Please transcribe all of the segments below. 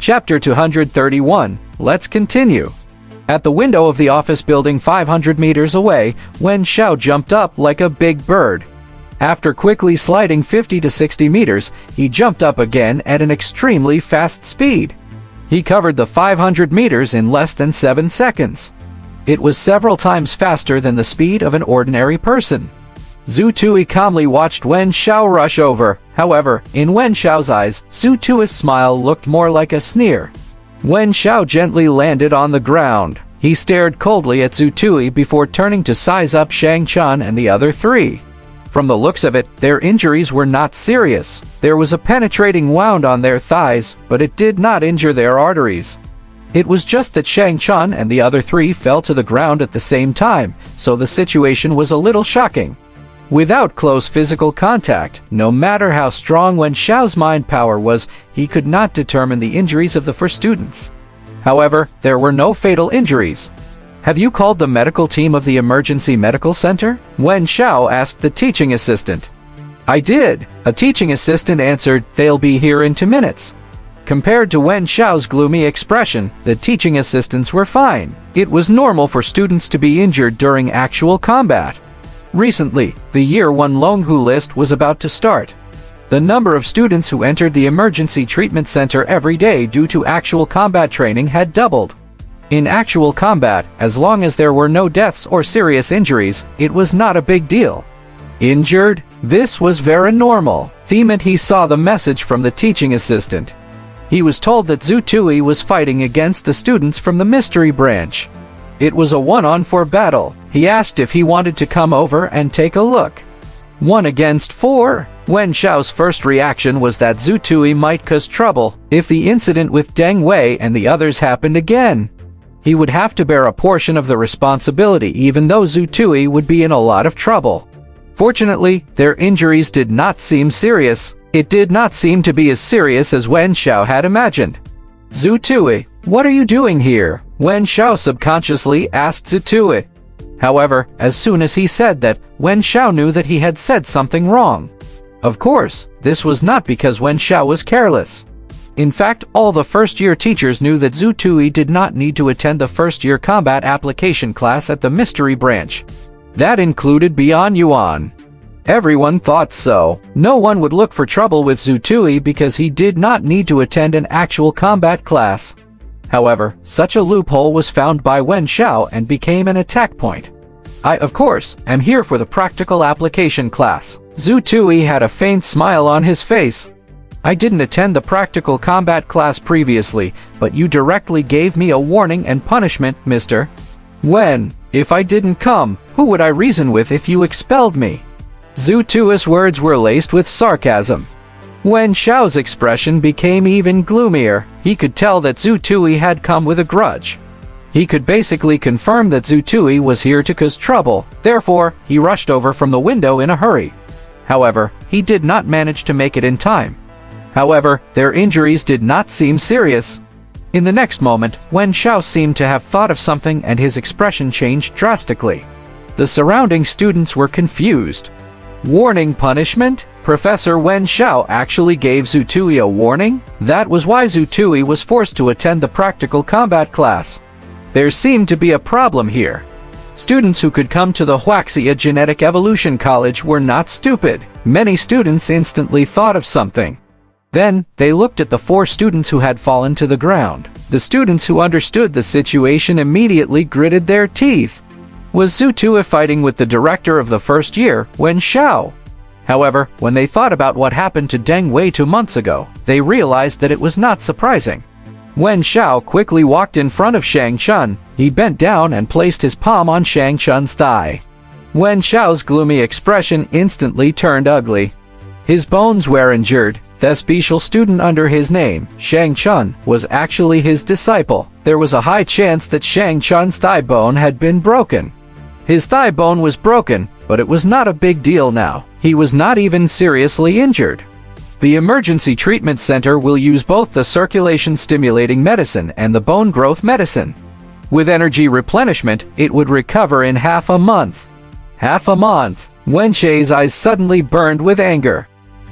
Chapter 231. Let's continue. At the window of the office building 500 meters away, Wen Xiao jumped up like a big bird. After quickly sliding 50 to 60 meters, he jumped up again at an extremely fast speed. He covered the 500 meters in less than 7 seconds. It was several times faster than the speed of an ordinary person. Zhu Tui calmly watched Wen Xiao rush over. However, in Wen Xiao's eyes, Zhu Tui's smile looked more like a sneer. Wen Xiao gently landed on the ground. He stared coldly at Zhu Tui before turning to size up Shang Chun and the other three. From the looks of it, their injuries were not serious. There was a penetrating wound on their thighs, but it did not injure their arteries. It was just that Shang Chun and the other three fell to the ground at the same time, so the situation was a little shocking. Without close physical contact, no matter how strong Wen Xiao's mind power was, he could not determine the injuries of the four students. However, there were no fatal injuries. "Have you called the medical team of the emergency medical center?" Wen Xiao asked the teaching assistant. "I did," a teaching assistant answered. "They'll be here in 2 minutes." Compared to Wen Xiao's gloomy expression, the teaching assistants were fine. It was normal for students to be injured during actual combat. Recently, the Year 1 Longhu list was about to start. The number of students who entered the emergency treatment center every day due to actual combat training had doubled. In actual combat, as long as there were no deaths or serious injuries, it was not a big deal. Injured? This was very normal. The moment he saw the message from the teaching assistant, he was told that Zhu Tui was fighting against the students from the mystery branch. It was a 1-on-4 battle. He asked if he wanted to come over and take a look. 1 against 4? Wen Xiao's first reaction was that Zhu Tui might cause trouble if the incident with Deng Wei and the others happened again. He would have to bear a portion of the responsibility, even though Zhu Tui would be in a lot of trouble. Fortunately, their injuries did not seem serious. It did not seem to be as serious as Wen Xiao had imagined. "Zhu Tui, what are you doing here?" Wen Xiao subconsciously asked Zhu Tui. However, as soon as he said that, Wen Xiao knew that he had said something wrong. Of course, this was not because Wen Xiao was careless. In fact, all the first-year teachers knew that Zhu Tui did not need to attend the first-year combat application class at the mystery branch. That included Bian Yuan. Everyone thought so. No one would look for trouble with Zhu Tui because he did not need to attend an actual combat class. However, such a loophole was found by Wen Xiao and became an attack point. "I, of course, am here for the practical application class." Zhu Tui had a faint smile on his face. "I didn't attend the practical combat class previously, but you directly gave me a warning and punishment, mister. Wen, if I didn't come, who would I reason with if you expelled me?" Zhu Tui's words were laced with sarcasm. Wen Xiao's expression became even gloomier. He could tell that Zhu Tui had come with a grudge. He could basically confirm that Zhu Tui was here to cause trouble. Therefore, he rushed over from the window in a hurry. However, he did not manage to make it in time. However, their injuries did not seem serious. In the next moment, Wen Xiao seemed to have thought of something and his expression changed drastically. The surrounding students were confused. Warning punishment? Professor Wen Xiao actually gave Zhu Tui a warning? That was why Zhu Tui was forced to attend the practical combat class. There seemed to be a problem here. Students who could come to the Wuxia Genetic Evolution College were not stupid. Many students instantly thought of something. Then, they looked at the 4 students who had fallen to the ground. The students who understood the situation immediately gritted their teeth. Was Zhu Tui fighting with the director of the first year, Wen Xiao? However, when they thought about what happened to Deng Wei 2 months ago, they realized that it was not surprising. Wen Xiao quickly walked in front of Shang Chun. He bent down and placed his palm on Shang Chun's thigh. Wen Xiao's gloomy expression instantly turned ugly. His bones were injured. The special student under his name, Shang Chun, was actually his disciple. There was a high chance that Shang Chun's thigh bone had been broken. His thigh bone was broken, but it was not a big deal now. He was not even seriously injured. The emergency treatment center will use both the circulation-stimulating medicine and the bone growth medicine. With energy replenishment, it would recover in half a month. Half a month. Wen Xiao's eyes suddenly burned with anger.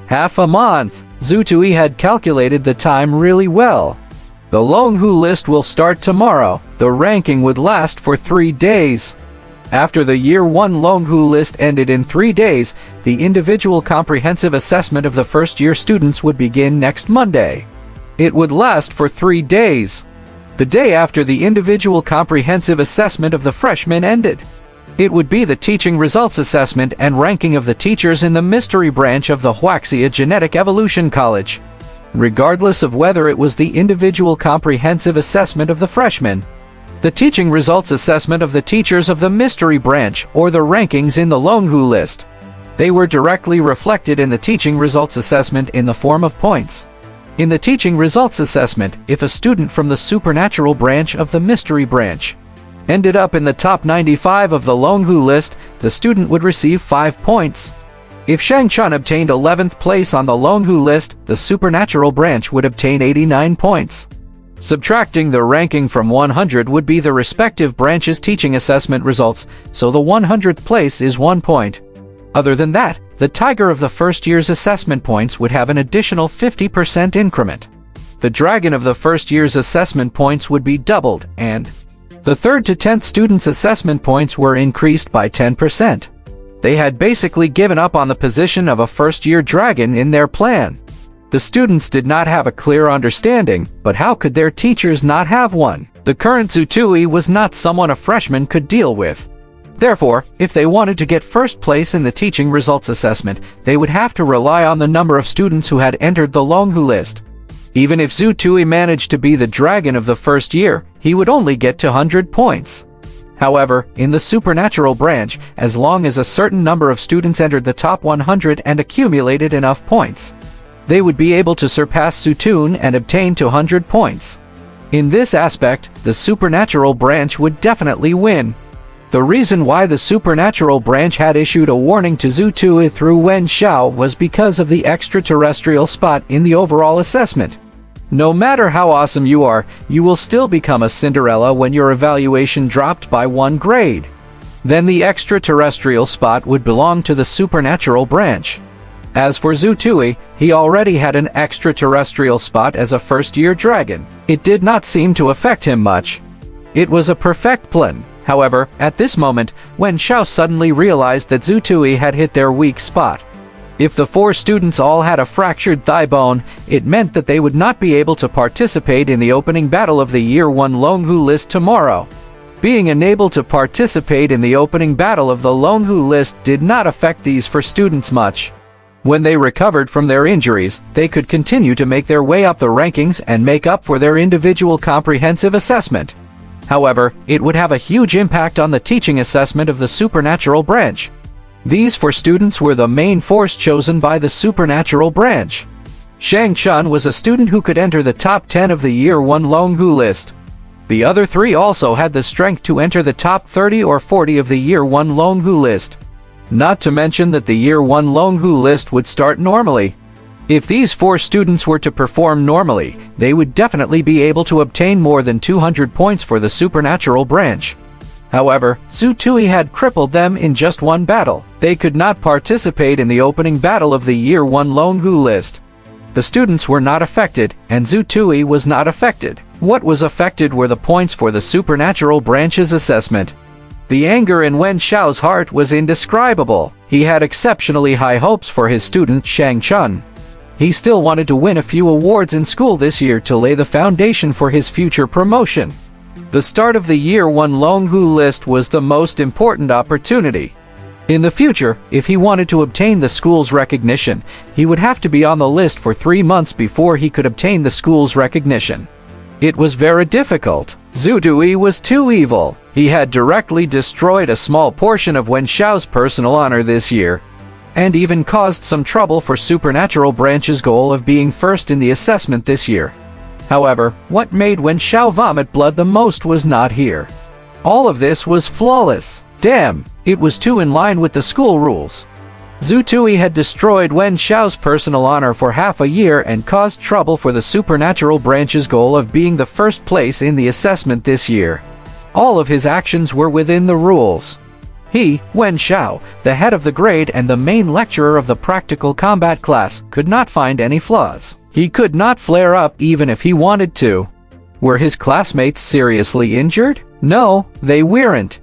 Half a month. Zhu Tui had calculated the time really well. The Longhu list will start tomorrow. The ranking would last for 3 days. After the Year 1 Longhu list ended in 3 days, the individual comprehensive assessment of the first-year students would begin next Monday. It would last for 3 days. The day after the individual comprehensive assessment of the freshmen ended. It would be the teaching results assessment and ranking of the teachers in the mystery branch of the Wuxia Genetic Evolution College. Regardless of whether it was the individual comprehensive assessment of the freshmen, the teaching results assessment of the teachers of the mystery branch, or the rankings in the Longhu list, they were directly reflected in the teaching results assessment in the form of points. In the teaching results assessment, if a student from the supernatural branch of the mystery branch ended up in the top 95 of the Longhu list, the student would receive 5 points. If Shang Chun obtained 11th place on the Longhu list, the supernatural branch would obtain 89 points. Subtracting the ranking from 100 would be the respective branch's teaching assessment results, so the 100th place is 1 point. Other than that, the tiger of the first year's assessment points would have an additional 50% increment. The dragon of the first year's assessment points would be doubled, and the 3rd to 10th students' assessment points were increased by 10%. They had basically given up on the position of a first-year dragon in their plan. The students did not have a clear understanding, but how could their teachers not have one? The current Zutui was not someone a freshman could deal with. Therefore, if they wanted to get first place in the teaching results assessment, they would have to rely on the number of students who had entered the Longhu list. Even if Zutui managed to be the dragon of the first year, he would only get to 100 points. However, in the supernatural branch, as long as a certain number of students entered the top 100 and accumulated enough points, they would be able to surpass Zutun and obtain 200 points. In this aspect, the supernatural branch would definitely win. The reason why the supernatural branch had issued a warning to Zutui through Wen Xiao was because of the extraterrestrial spot in the overall assessment. No matter how awesome you are, you will still become a Cinderella when your evaluation dropped by 1 grade. Then the extraterrestrial spot would belong to the supernatural branch. As for Zutui, he already had an extraterrestrial spot as a first-year dragon. It did not seem to affect him much. It was a perfect plan. However, at this moment, Wen Xiao suddenly realized that Zutui had hit their weak spot. If the 4 students all had a fractured thigh bone, it meant that they would not be able to participate in the opening battle of the Year 1 Longhu list tomorrow. Being unable to participate in the opening battle of the Longhu list did not affect these 4 students much. When they recovered from their injuries, they could continue to make their way up the rankings and make up for their individual comprehensive assessment. However, it would have a huge impact on the teaching assessment of the supernatural branch. These 4 students were the main force chosen by the supernatural branch. Shang Chun was a student who could enter the top 10 of the Year 1 Longhu list. The other 3 also had the strength to enter the top 30 or 40 of the Year 1 Longhu list. Not to mention that the Year 1 Longhu list would start normally. If these 4 students were to perform normally, they would definitely be able to obtain more than 200 points for the supernatural branch. However, Zutui had crippled them in just 1 battle. They could not participate in the opening battle of the Year 1 Longhu list. The students were not affected, and Zutui was not affected. What was affected were the points for the supernatural branch's assessment. The anger in Wen Xiao's heart was indescribable. He had exceptionally high hopes for his student Shang Chun. He still wanted to win a few awards in school this year to lay the foundation for his future promotion. The start of the Year 1 Longhu list was the most important opportunity. In the future, if he wanted to obtain the school's recognition, he would have to be on the list for 3 months before he could obtain the school's recognition. It was very difficult. Zutui was too evil. He had directly destroyed a small portion of Wen Xiao's personal honor this year, and even caused some trouble for Supernatural Branch's goal of being first in the assessment this year. However, what made Wen Xiao vomit blood the most was not here. All of this was flawless. Damn, it was too in line with the school rules. Zutui had destroyed Wen Xiao's personal honor for half a year and caused trouble for the Supernatural Branch's goal of being the first place in the assessment this year. All of his actions were within the rules. He, Wen Xiao, the head of the grade and the main lecturer of the practical combat class, could not find any flaws. He could not flare up even if he wanted to. Were his classmates seriously injured? No, they weren't.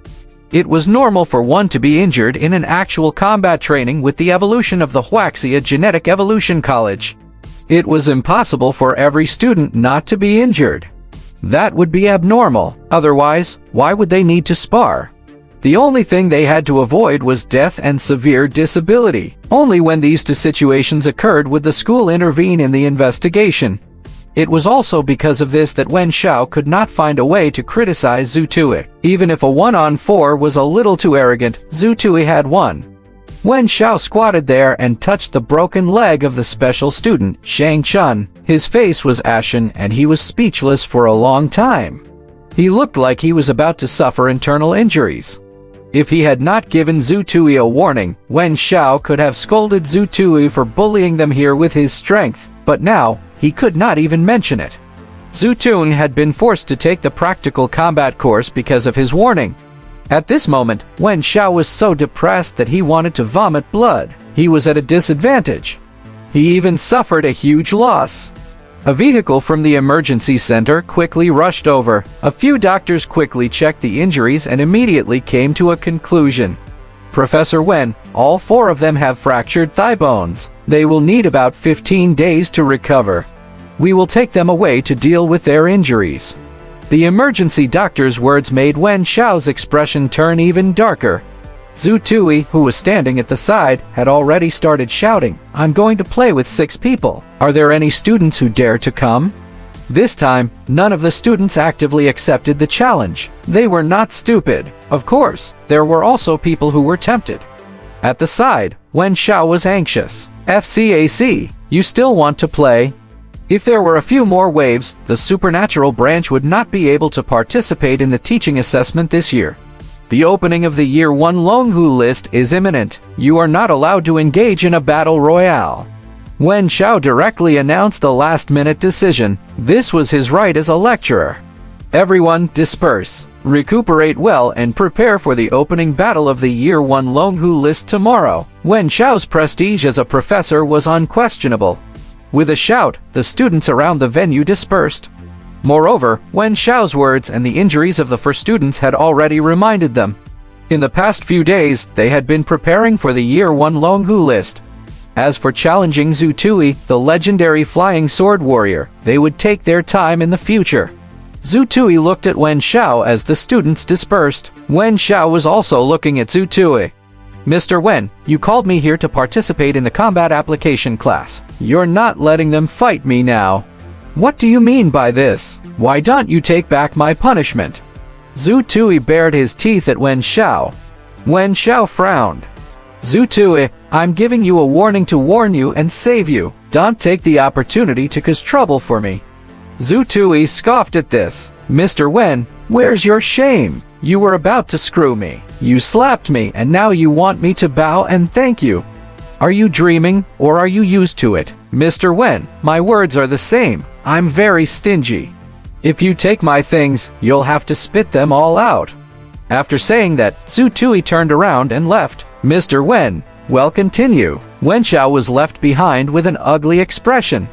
It was normal for one to be injured in an actual combat training with the evolution of the Wuxia Genetic Evolution College. It was impossible for every student not to be injured. That would be abnormal. Otherwise, why would they need to spar? The only thing they had to avoid was death and severe disability. Only when these two situations occurred would the school intervene in the investigation. It was also because of this that Wen Xiao could not find a way to criticize Zhu Tui. Even if a 1-on-4 was a little too arrogant, Zhu Tui had won. Wen Xiao squatted there and touched the broken leg of the special student, Shang Chun. His face was ashen and he was speechless for a long time. He looked like he was about to suffer internal injuries. If he had not given Zhu Tui a warning, Wen Xiao could have scolded Zhu Tui for bullying them here with his strength, but now, he could not even mention it. Zhu Tui had been forced to take the practical combat course because of his warning. At this moment, Wen Xiao was so depressed that he wanted to vomit blood. He was at a disadvantage. He even suffered a huge loss. A vehicle from the emergency center quickly rushed over. A few doctors quickly checked the injuries and immediately came to a conclusion. Professor Wen, all 4 of them have fractured thigh bones. They will need about 15 days to recover. We will take them away to deal with their injuries. The emergency doctor's words made Wen Xiao's expression turn even darker. Zhu Tui, who was standing at the side, had already started shouting, "I'm going to play with 6 people. Are there any students who dare to come?" This time, none of the students actively accepted the challenge. They were not stupid. Of course, there were also people who were tempted. At the side, Wen Xiao was anxious. "FCAC, you still want to play?" If there were a few more waves, the supernatural branch would not be able to participate in the teaching assessment this year. The opening of the Year 1 Longhu list is imminent. You are not allowed to engage in a battle royale. Wen Xiao directly announced a last-minute decision. This was his right as a lecturer. Everyone, disperse, recuperate well and prepare for the opening battle of the Year 1 Longhu list tomorrow. Wen Xiao's prestige as a professor was unquestionable. With a shout, the students around the venue dispersed. Moreover, Wen Xiao's words and the injuries of the 4 students had already reminded them. In the past few days, they had been preparing for the Year 1 Longhu list. As for challenging Zhu Tui, the legendary flying sword warrior, they would take their time in the future. Zhu Tui looked at Wen Xiao as the students dispersed. Wen Xiao was also looking at Zhu Tui. "Mr. Wen, you called me here to participate in the combat application class. You're not letting them fight me now. What do you mean by this? Why don't you take back my punishment?" Zhu Tui bared his teeth at Wen Xiao. Wen Xiao frowned. "Zhu Tui, I'm giving you a warning to warn you and save you. Don't take the opportunity to cause trouble for me." Zhu Tui scoffed at this. "Mr. Wen, where's your shame? You were about to screw me. You slapped me and now you want me to bow and thank you. Are you dreaming or are you used to it? Mr. Wen, my words are the same. I'm very stingy. If you take my things, you'll have to spit them all out." After saying that, Zhu Tui turned around and left. "Mr. Wen, well, continue." Wen Xiao was left behind with an ugly expression.